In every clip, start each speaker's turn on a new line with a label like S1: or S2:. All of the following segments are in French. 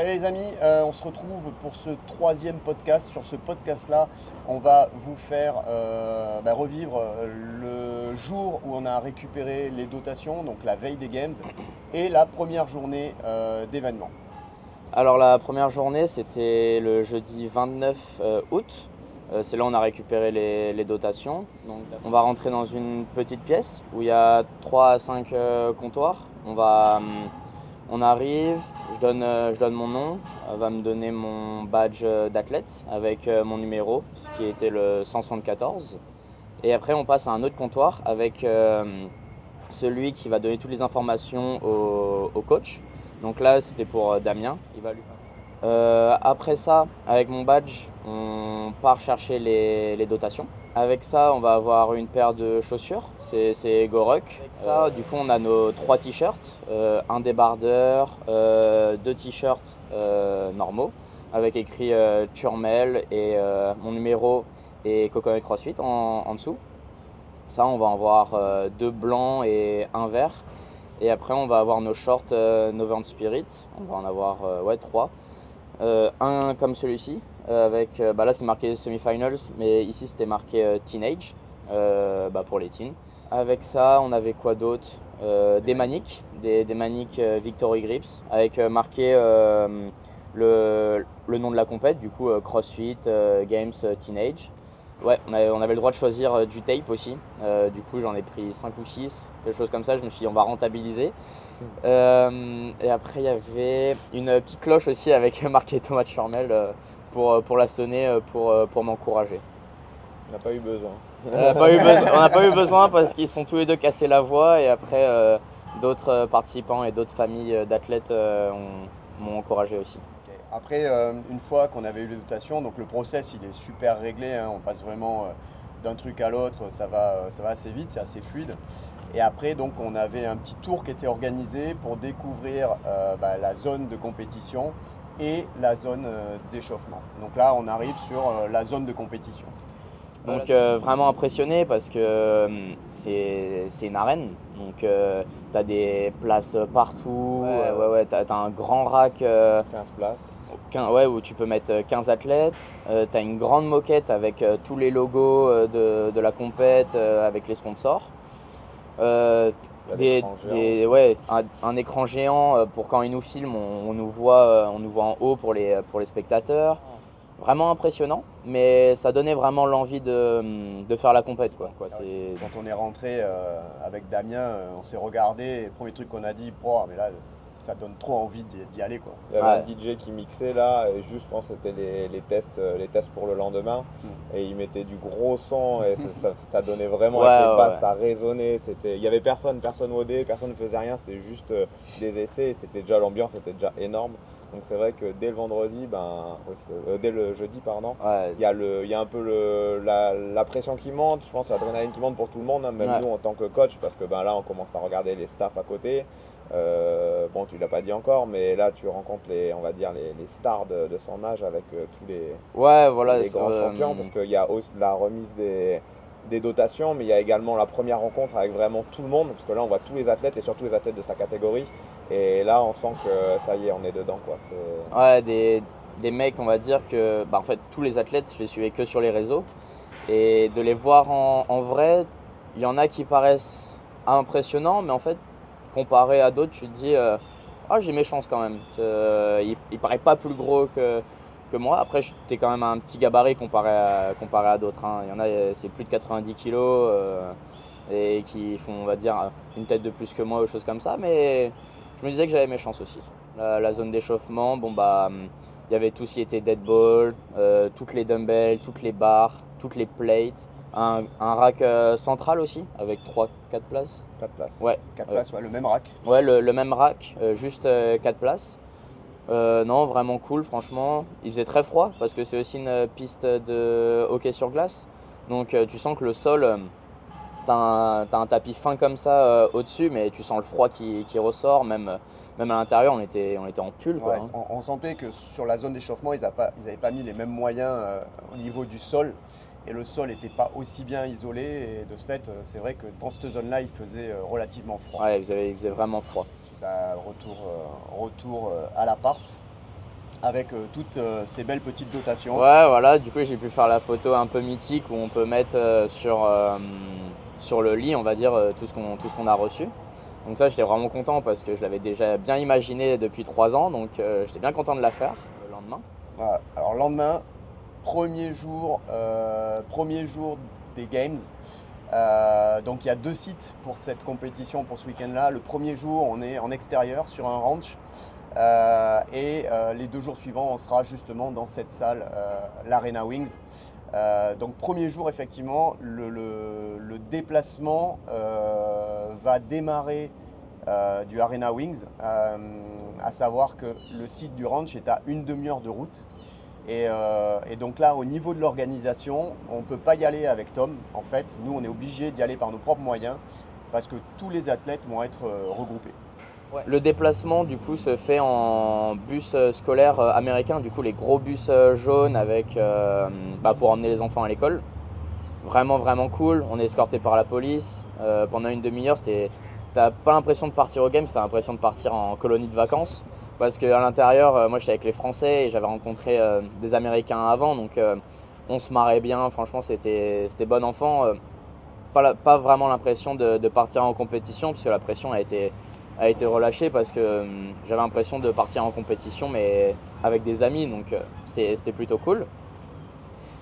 S1: Allez les amis, on se retrouve pour ce troisième podcast. Sur ce podcast-là, on va vous faire revivre le jour où on a récupéré les dotations, donc la veille des Games, et la première journée d'événement.
S2: Alors la première journée, c'était le jeudi 29 août. C'est là où on a récupéré les dotations. Donc, on va rentrer dans une petite pièce où il y a 3 à 5 comptoirs. On arrive, je donne mon nom, elle va me donner mon badge d'athlète avec mon numéro, ce qui était le 174. Et après, on passe à un autre comptoir avec celui qui va donner toutes les informations au coach. Donc là, c'était pour Damien. Après ça, avec mon badge, on part chercher les dotations. Avec ça, on va avoir une paire de chaussures, c'est Goruck. Avec ça, du coup, on a nos 3 t-shirts, un débardeur, 2 t-shirts normaux, avec écrit Turmel et mon numéro et Coconut CrossFit en dessous. Ça, on va en avoir 2 blancs et 1 vert. Et après, on va avoir nos shorts Northern Spirit, on va en avoir 3. Un comme celui-ci, avec là c'est marqué semi-finals, mais ici c'était marqué teenage pour les teens. Avec ça, on avait quoi d'autre? Des maniques, des maniques Victory Grips, avec marqué le nom de la compète, du coup CrossFit Games Teenage. Ouais, on avait le droit de choisir du tape aussi, du coup j'en ai pris 5 ou 6, quelque chose comme ça. Je me suis dit on va rentabiliser. Et après il y avait une petite cloche aussi avec marqué Thomas Turmel pour la sonner, pour m'encourager.
S3: On n'a pas eu besoin.
S2: On n'a pas eu besoin parce qu'ils sont tous les deux cassés la voix, et après d'autres participants et d'autres familles d'athlètes m'ont encouragé aussi.
S1: Après, une fois qu'on avait eu les dotations, donc le process il est super réglé, hein, on passe vraiment d'un truc à l'autre, ça va assez vite, c'est assez fluide. Et après, donc, on avait un petit tour qui était organisé pour découvrir la zone de compétition et la zone d'échauffement. Donc là, on arrive sur la zone de compétition.
S2: Donc vraiment impressionné parce que c'est une arène, donc tu as des places partout, tu as un grand rack
S3: 15 places.
S2: Où tu peux mettre 15 athlètes, tu as une grande moquette avec tous les logos de la compète, avec les sponsors. Un écran géant pour quand ils nous filment, on nous voit en haut pour les spectateurs. Vraiment impressionnant, mais ça donnait vraiment l'envie de faire la compète, quoi.
S1: Quand on est rentré avec Damien, on s'est regardé, et le premier truc qu'on a dit, mais là ça donne trop envie d'y aller, quoi.
S3: Il y avait un DJ qui mixait là, et juste je pense que c'était les tests pour le lendemain, et il mettait du gros son et ça donnait vraiment avec les basses, ça résonnait. Il y avait personne rodait, personne ne faisait rien, c'était juste des essais, et c'était déjà, l'ambiance était déjà énorme. Donc c'est vrai que dès le vendredi, dès le jeudi, il y a un peu la pression qui monte, je pense, l'adrénaline qui monte pour tout le monde, hein, même nous en tant que coach, parce que là on commence à regarder les staffs à côté. Tu l'as pas dit encore, mais là tu rencontres les stars de son âge avec tous les grands champions, parce qu'il y a aussi la remise des dotations, mais il y a également la première rencontre avec vraiment tout le monde, parce que là on voit tous les athlètes et surtout les athlètes de sa catégorie, et là on sent que ça y est, on est dedans, quoi.
S2: Des mecs, on va dire que en fait tous les athlètes, je les suivais que sur les réseaux, et de les voir en vrai, il y en a qui paraissent impressionnants, mais en fait comparé à d'autres, tu te dis j'ai mes chances quand même. Il paraît pas plus gros que moi. Après, t'es quand même un petit gabarit comparé à d'autres, hein. Il y en a, c'est plus de 90 kilos et qui font, on va dire, une tête de plus que moi ou choses comme ça. Mais je me disais que j'avais mes chances aussi. La zone d'échauffement, il y avait tout ce qui était dead ball, toutes les dumbbells, toutes les barres, toutes les plates. Un rack central aussi, avec 3-4 places.
S3: 4 places.
S2: Ouais.
S1: 4 places, le même rack.
S2: Ouais, le même rack, juste 4 places. Non, vraiment cool, franchement. Il faisait très froid parce que c'est aussi une piste de hockey sur glace. Donc tu sens que le sol, t'as un tapis fin comme ça au-dessus, mais tu sens le froid qui ressort. Même à l'intérieur, on était en pull, quoi, hein.
S1: On sentait que sur la zone d'échauffement, ils n'avaient pas mis les mêmes moyens au niveau du sol. Et le sol n'était pas aussi bien isolé, et de ce fait, c'est vrai que dans cette zone-là, il faisait relativement froid.
S2: Ouais, il faisait vraiment froid.
S1: Retour à l'appart. avec toutes ces belles petites dotations.
S2: Ouais, voilà, du coup j'ai pu faire la photo un peu mythique où on peut mettre sur le lit, on va dire, tout ce qu'on a reçu. Donc ça, j'étais vraiment content parce que je l'avais déjà bien imaginé depuis 3 ans, donc j'étais bien content de la faire le lendemain.
S1: Voilà. Alors lendemain, premier jour des Games. Donc il y a 2 sites pour cette compétition, pour ce week-end-là. Le premier jour, on est en extérieur sur un ranch. Et les 2 jours suivants, on sera justement dans cette salle, l'Arena Wings. Donc premier jour, effectivement, le déplacement va démarrer du Arena Wings, à savoir que le site du ranch est à une demi-heure de route. Et donc là, au niveau de l'organisation, on ne peut pas y aller avec Tom. En fait, nous, on est obligé d'y aller par nos propres moyens parce que tous les athlètes vont être regroupés.
S2: Ouais. Le déplacement, du coup, se fait en bus scolaire américain, du coup, les gros bus jaunes avec, pour emmener les enfants à l'école. Vraiment, vraiment cool. On est escorté par la police. Pendant une demi-heure, t'as pas l'impression de partir au game, t'as l'impression de partir en colonie de vacances. Parce qu'à l'intérieur, moi j'étais avec les Français et j'avais rencontré des Américains avant, donc on se marrait bien, franchement c'était bon enfant. Pas vraiment l'impression de partir en compétition, parce que la pression a été relâchée, parce que j'avais l'impression de partir en compétition mais avec des amis, donc c'était plutôt cool.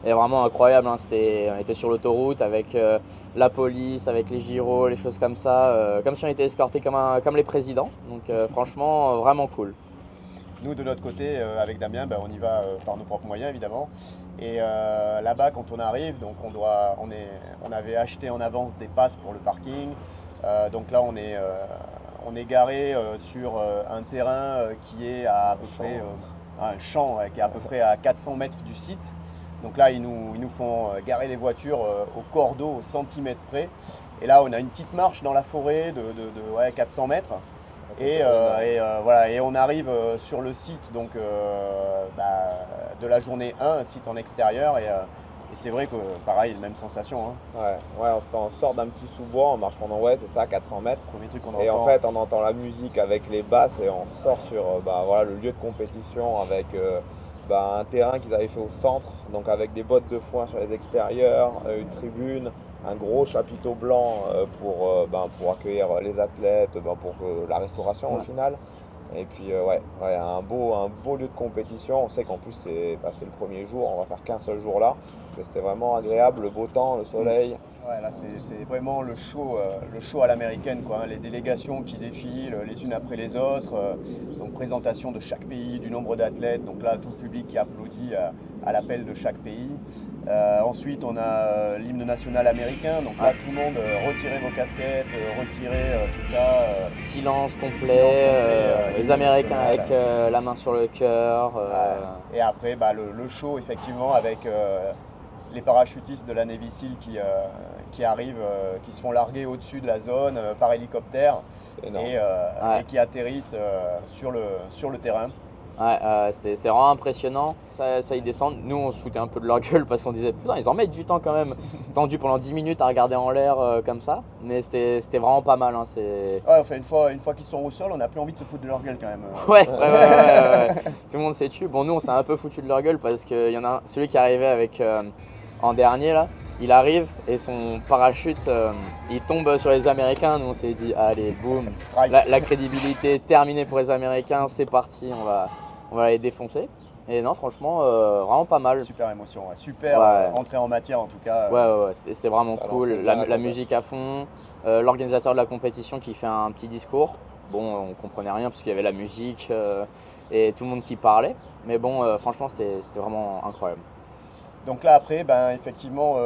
S2: Et vraiment incroyable, hein. On était sur l'autoroute avec la police, avec les gyros, les choses comme ça, comme si on était escortés comme les présidents. Donc franchement, vraiment cool.
S1: Nous, de notre côté, avec Damien, on y va par nos propres moyens, évidemment. Et là-bas, quand on arrive, donc on avait acheté en avance des passes pour le parking. Donc là, on est garé sur un terrain qui est à peu près un champ qui est à peu près à 400 mètres du site. Donc là, ils nous font garer les voitures au cordeau, au centimètre près. Et là, on a une petite marche dans la forêt de 400 mètres. Et on arrive sur le site donc, de la journée 1, un site en extérieur. Et c'est vrai que, pareil, même sensation. Hein.
S3: Ouais, on sort d'un petit sous-bois, on marche pendant, 400 mètres.
S1: Premier truc qu'on
S3: et
S1: entend.
S3: En fait, on entend la musique avec les basses et on sort sur le lieu de compétition avec un terrain qu'ils avaient fait au centre, donc avec des bottes de foin sur les extérieurs, une tribune, un gros chapiteau blanc pour accueillir les athlètes, pour la restauration au final. Et puis un beau lieu de compétition. On sait qu'en plus c'est le premier jour, on va faire qu'un seul jour là. Mais c'était vraiment agréable, le beau temps, le soleil.
S1: Ouais, là c'est vraiment le show à l'américaine, quoi, hein. Les délégations qui défilent les unes après les autres, donc présentation de chaque pays, du nombre d'athlètes, donc là tout le public qui applaudit à l'appel de chaque pays. Ensuite on a l'hymne national américain, donc là tout le monde retirez vos casquettes, retirez tout ça.
S2: Silence complet, les Américains avec la main sur le cœur.
S1: Et après le show effectivement avec les parachutistes de la Navy SEAL qui arrivent, qui se font larguer au-dessus de la zone par hélicoptère et qui atterrissent sur le terrain.
S2: C'était vraiment impressionnant, ça y descend. Nous on se foutait un peu de leur gueule parce qu'on disait putain ils en mettent du temps quand même, tendu pendant 10 minutes à regarder en l'air comme ça, mais c'était vraiment pas mal, hein.
S1: Enfin, une fois qu'ils sont au sol, on n'a plus envie de se foutre de leur gueule quand même.
S2: Ouais. Tout le monde s'est tué. Bon, nous on s'est un peu foutu de leur gueule parce qu'il y en a celui qui arrivait avec en dernier là, il arrive et son parachute il tombe sur les Américains. Nous on s'est dit allez boum, la crédibilité est terminée pour les Américains, c'est parti, on va les défoncer. Et non franchement vraiment pas mal.
S1: Super émotion, super entrée en matière en tout cas.
S2: Ouais, c'était vraiment cool, la musique à fond, l'organisateur de la compétition qui fait un petit discours. Bon on comprenait rien parce qu'il y avait la musique et tout le monde qui parlait, mais bon franchement c'était vraiment incroyable.
S1: Donc là après, effectivement,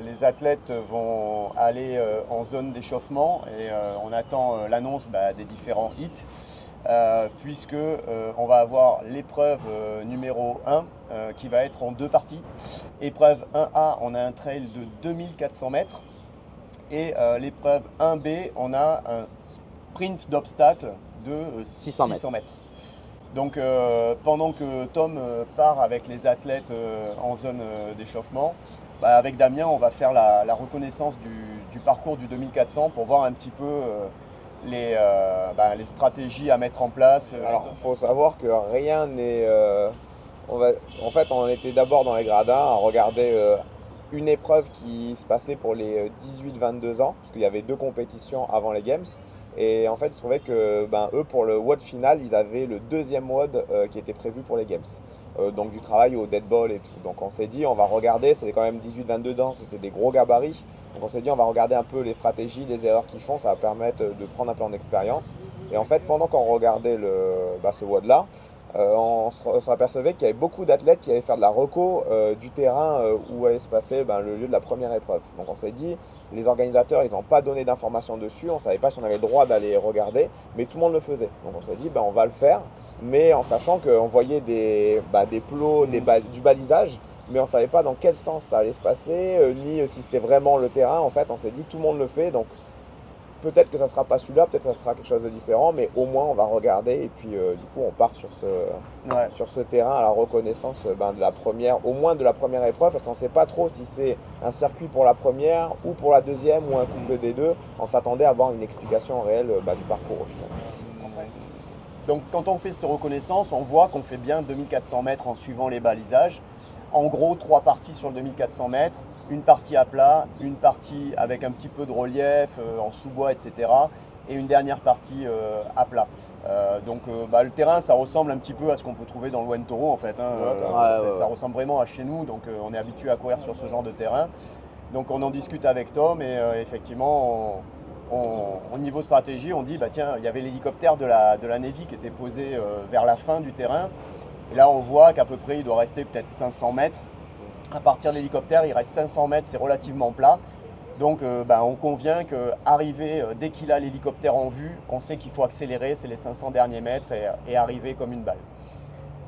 S1: les athlètes vont aller en zone d'échauffement et on attend l'annonce des différents hits, puisque on va avoir l'épreuve numéro 1 qui va être en 2 parties. Épreuve 1A, on a un trail de 2400 mètres et l'épreuve 1B, on a un sprint d'obstacles de 600 mètres. Donc pendant que Tom part avec les athlètes en zone d'échauffement, avec Damien on va faire la reconnaissance du parcours du 2400 pour voir un petit peu les stratégies à mettre en place.
S3: Alors, il faut savoir que rien n'est... En fait, on était d'abord dans les gradins à regarder une épreuve qui se passait pour les 18-22 ans, parce qu'il y avait 2 compétitions avant les Games. Et en fait, il se trouvait que eux, pour le WOD final, ils avaient le 2e WOD qui était prévu pour les Games. Donc du travail au dead ball et tout. Donc on s'est dit, on va regarder, c'était quand même 18-22 ans, c'était des gros gabarits. Donc on s'est dit, on va regarder un peu les stratégies, les erreurs qu'ils font, ça va permettre de prendre un peu en expérience. Et en fait, pendant qu'on regardait ce WOD-là, on s'apercevait qu'il y avait beaucoup d'athlètes qui allaient faire de la reco du terrain où allait se passer le lieu de la première épreuve. Donc on s'est dit, les organisateurs, ils n'ont pas donné d'informations dessus, on ne savait pas si on avait le droit d'aller regarder, mais tout le monde le faisait. Donc on s'est dit, on va le faire, mais en sachant qu'on voyait des plots, du balisage, mais on ne savait pas dans quel sens ça allait se passer, ni si c'était vraiment le terrain. En fait, on s'est dit, tout le monde le fait, donc peut-être que ça ne sera pas celui-là, peut-être que ça sera quelque chose de différent, mais au moins on va regarder et puis du coup on part sur ce terrain à la reconnaissance de la première, au moins de la première épreuve, parce qu'on ne sait pas trop si c'est un circuit pour la première ou pour la deuxième ou un couple des deux. On s'attendait à avoir une explication réelle du parcours au final.
S1: Donc quand on fait cette reconnaissance, on voit qu'on fait bien 2400 mètres en suivant les balisages. En gros, 3 parties sur le 2400 mètres. Une partie à plat, une partie avec un petit peu de relief, en sous-bois, etc. Et une dernière partie à plat. Le terrain, ça ressemble un petit peu à ce qu'on peut trouver dans le Wen Toro en fait. Ça ressemble vraiment à chez nous, donc on est habitué à courir sur ce genre de terrain. Donc on en discute avec Tom et effectivement, au niveau stratégie, on dit tiens, il y avait l'hélicoptère de la Navy qui était posé vers la fin du terrain. Et là, on voit qu'à peu près, il doit rester peut-être 500 mètres. À partir de l'hélicoptère, il reste 500 mètres, c'est relativement plat. Donc on convient qu'arriver, dès qu'il a l'hélicoptère en vue, on sait qu'il faut accélérer, c'est les 500 derniers mètres et arriver comme une balle.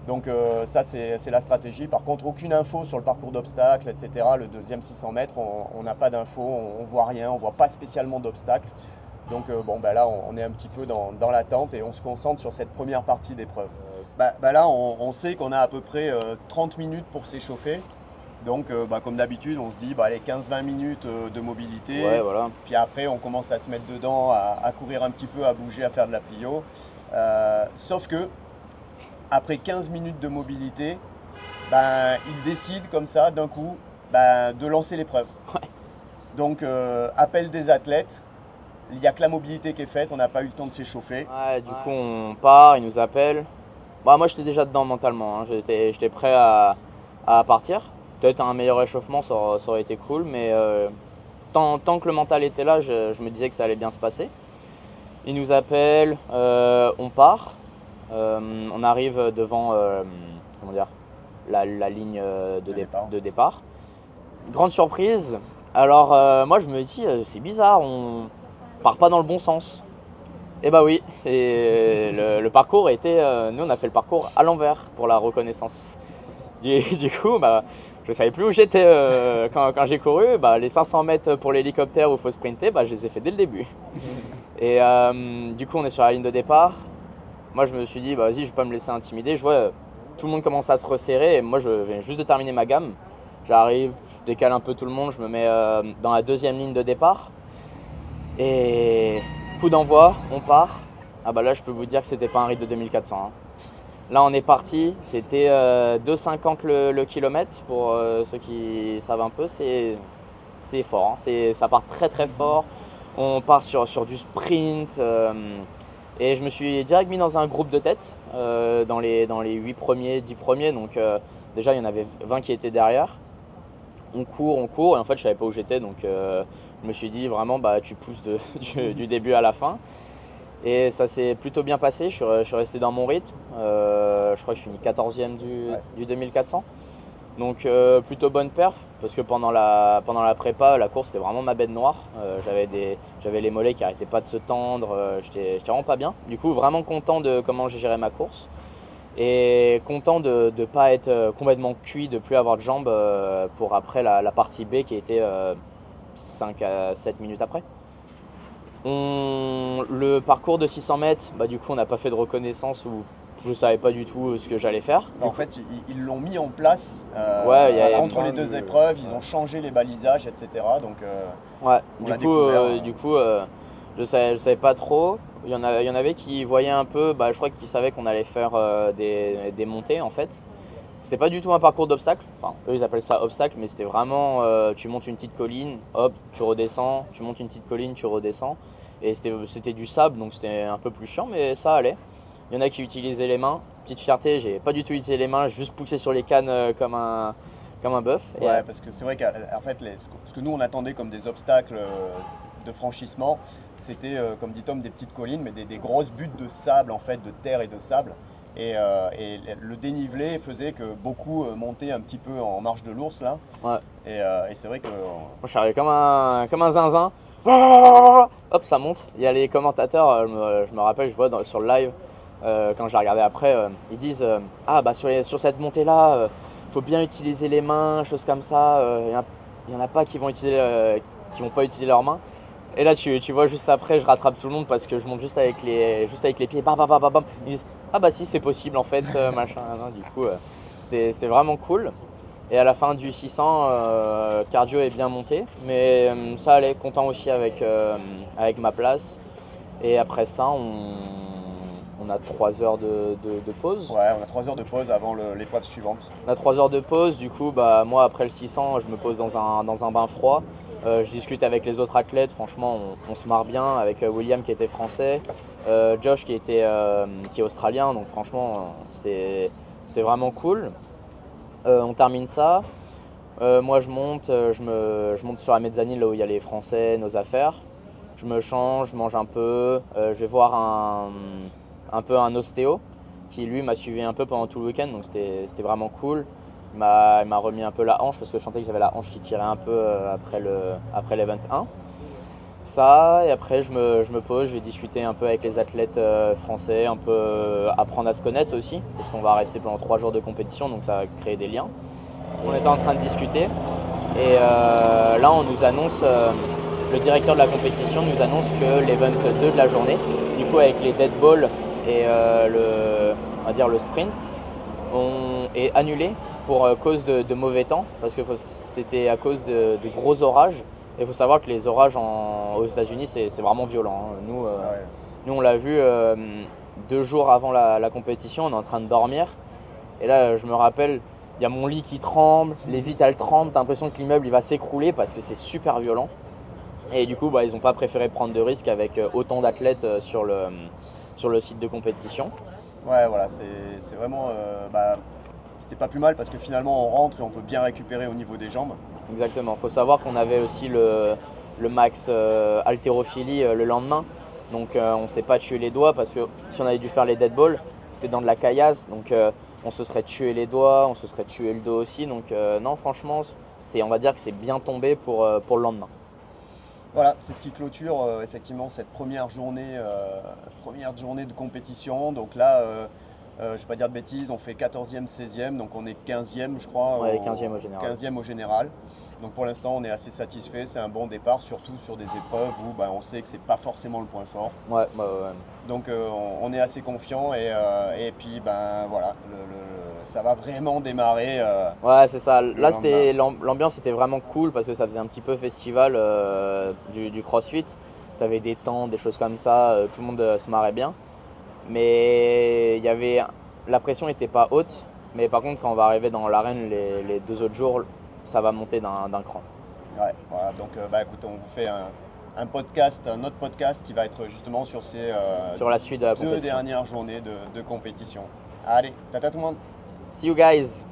S1: Donc ça, c'est la stratégie. Par contre, aucune info sur le parcours d'obstacles, etc. Le deuxième 600 mètres, on n'a pas d'infos, on ne voit rien, on ne voit pas spécialement d'obstacles. Donc là, on est un petit peu dans l'attente et on se concentre sur cette première partie d'épreuve. Là, on sait qu'on a à peu près 30 minutes pour s'échauffer. Donc comme d'habitude, on se dit allez, 15-20 minutes de mobilité.
S2: Ouais, voilà.
S1: Puis après, on commence à se mettre dedans, à courir un petit peu, à bouger, à faire de la plio. Sauf que après 15 minutes de mobilité, il décide comme ça, d'un coup, de lancer l'épreuve.
S2: Ouais.
S1: Donc appel des athlètes. Il n'y a que la mobilité qui est faite, on n'a pas eu le temps de s'échauffer.
S2: Ouais, du coup, on part, il nous appelle. Moi, j'étais déjà dedans mentalement, hein. J'étais prêt à partir. Peut-être un meilleur échauffement, ça aurait été cool, mais tant que le mental était là, je me disais que ça allait bien se passer. Il nous appelle, on part, on arrive devant la ligne de départ. Grande surprise, alors moi je me dis, c'est bizarre, on part pas dans le bon sens. Et oui, et le parcours était, nous on a fait le parcours à l'envers pour la reconnaissance. Du coup, je savais plus où j'étais quand j'ai couru. Les 500 mètres pour l'hélicoptère où il faut sprinter, je les ai fait dès le début. Et du coup, on est sur la ligne de départ. Moi, je me suis dit, vas-y, je vais pas me laisser intimider. Je vois tout le monde commence à se resserrer. Et moi, je viens juste de terminer ma gamme. J'arrive, je décale un peu tout le monde. Je me mets dans la deuxième ligne de départ. Et coup d'envoi, on part. Là, je peux vous dire que c'était pas un rythme de 2400. Hein. Là, on est parti, c'était 2,50 le kilomètre. Pour ceux qui savent un peu, c'est fort. Hein. Ça part très très fort. On part sur du sprint. Et je me suis direct mis dans un groupe de tête dans les 8 premiers, 10 premiers. Donc déjà, il y en avait 20 qui étaient derrière. On court. Et en fait, je savais pas où j'étais. Donc je me suis dit vraiment, tu pousses du début à la fin. Et ça s'est plutôt bien passé, je suis resté dans mon rythme, je crois que je finis 14e du 2400. Donc plutôt bonne perf, parce que pendant la prépa, la course c'était vraiment ma bête noire. J'avais les mollets qui n'arrêtaient pas de se tendre, j'étais vraiment pas bien. Du coup vraiment content de comment j'ai géré ma course. Et content de ne pas être complètement cuit, de ne plus avoir de jambes pour après la partie B qui était 5 à 7 minutes après. Le parcours de 600 mètres, du coup on n'a pas fait de reconnaissance où je ne savais pas du tout ce que j'allais faire.
S1: En fait, ils l'ont mis en place entre les deux épreuves, ils ont changé les balisages, etc. Donc,
S2: du coup, Je savais pas trop. Il y en avait qui voyaient un peu, je crois qu'ils savaient qu'on allait faire des montées en fait. C'était pas du tout un parcours d'obstacles, enfin eux ils appellent ça obstacle, mais c'était vraiment tu montes une petite colline, hop, tu redescends, tu montes une petite colline, tu redescends. Et c'était du sable, donc c'était un peu plus chiant, mais ça allait. Il y en a qui utilisaient les mains. Petite fierté, j'ai pas du tout utilisé les mains, j'ai juste poussé sur les cannes comme un bœuf.
S1: Ouais, parce que c'est vrai qu'en fait, ce que nous on attendait comme des obstacles de franchissement, c'était, comme dit Tom, des petites collines, mais des grosses buttes de sable, en fait, de terre et de sable. Et le dénivelé faisait que beaucoup montaient un petit peu en marche de l'ours là.
S2: Ouais.
S1: Et c'est vrai que.
S2: Moi, je suis arrivé comme un zinzin. Hop, ça monte. Il y a les commentateurs, je me rappelle, je vois sur le live, quand je l'ai regardé après, ils disent sur cette montée là, il faut bien utiliser les mains, choses comme ça. Il y en a pas qui vont pas utiliser leurs mains. Et là tu vois juste après, je rattrape tout le monde parce que je monte juste avec les pieds. Bam, bam, bam, bam, bam. Ils disent si c'est possible en fait, machin. Du coup, c'était vraiment cool. Et à la fin du 600, cardio est bien monté, mais ça allait, content aussi avec ma place. Et après ça, on a 3 heures de pause.
S1: Ouais, on a 3 heures de pause avant l'épreuve suivante.
S2: On a 3 heures de pause, du coup, moi après le 600, je me pose dans un bain froid. Je discute avec les autres athlètes, franchement, on se marre bien avec William qui était français, Josh qui est australien, donc franchement, c'était vraiment cool. On termine ça. Moi je monte sur la mezzanine là où il y a les Français, nos affaires. Je me change, je mange un peu. Je vais voir un peu un ostéo qui lui m'a suivi un peu pendant tout le week-end, donc c'était vraiment cool. Il m'a remis un peu la hanche parce que je sentais que j'avais la hanche qui tirait un peu après l'event 1. Ça, et après je me pose, je vais discuter un peu avec les athlètes français, un peu apprendre à se connaître aussi, parce qu'on va rester pendant 3 jours de compétition, donc ça va créer des liens. On était en train de discuter, et là on nous annonce, le directeur de la compétition nous annonce que l'event 2 de la journée, du coup avec les dead balls et on va dire le sprint, est annulé pour cause de mauvais temps, parce que c'était à cause de gros orages. Il faut savoir que les orages aux États-Unis, c'est vraiment violent. Nous, on l'a vu 2 jours avant la compétition, on est en train de dormir. Et là, je me rappelle, il y a mon lit qui tremble, les vitres elles tremblent, t'as l'impression que l'immeuble il va s'écrouler parce que c'est super violent. Et du coup, ils n'ont pas préféré prendre de risques avec autant d'athlètes sur le site de compétition.
S1: Ouais, voilà, c'est vraiment. C'était pas plus mal parce que finalement on rentre et on peut bien récupérer au niveau des jambes.
S2: Exactement, il faut savoir qu'on avait aussi le max haltérophilie le lendemain, donc on ne s'est pas tué les doigts parce que si on avait dû faire les dead balls, c'était dans de la caillasse, donc on se serait tué les doigts, on se serait tué le dos aussi, donc non franchement, on va dire que c'est bien tombé pour le lendemain.
S1: Voilà, c'est ce qui clôture effectivement cette première journée de compétition. Donc là, je ne vais pas dire de bêtises, on fait 14e, 16e, donc on est 15e je crois.
S2: Ouais, 15e au général.
S1: 15e au général. Donc pour l'instant on est assez satisfait, c'est un bon départ, surtout sur des épreuves où on sait que c'est pas forcément le point fort.
S2: Ouais.
S1: Donc on est assez confiant et puis voilà, ça va vraiment démarrer.
S2: Ouais, c'est ça. Là l'ambiance était vraiment cool parce que ça faisait un petit peu festival du CrossFit. Tu avais des tentes, des choses comme ça, tout le monde se marrait bien. Mais la pression n'était pas haute, mais par contre quand on va arriver dans l'arène les 2 autres jours, ça va monter d'un cran.
S1: Ouais, voilà, donc écoutez, on vous fait un autre podcast qui va être justement sur
S2: sur la suite de la
S1: 2 dernières journées de compétition. Allez, tata tout le monde.
S2: See you guys.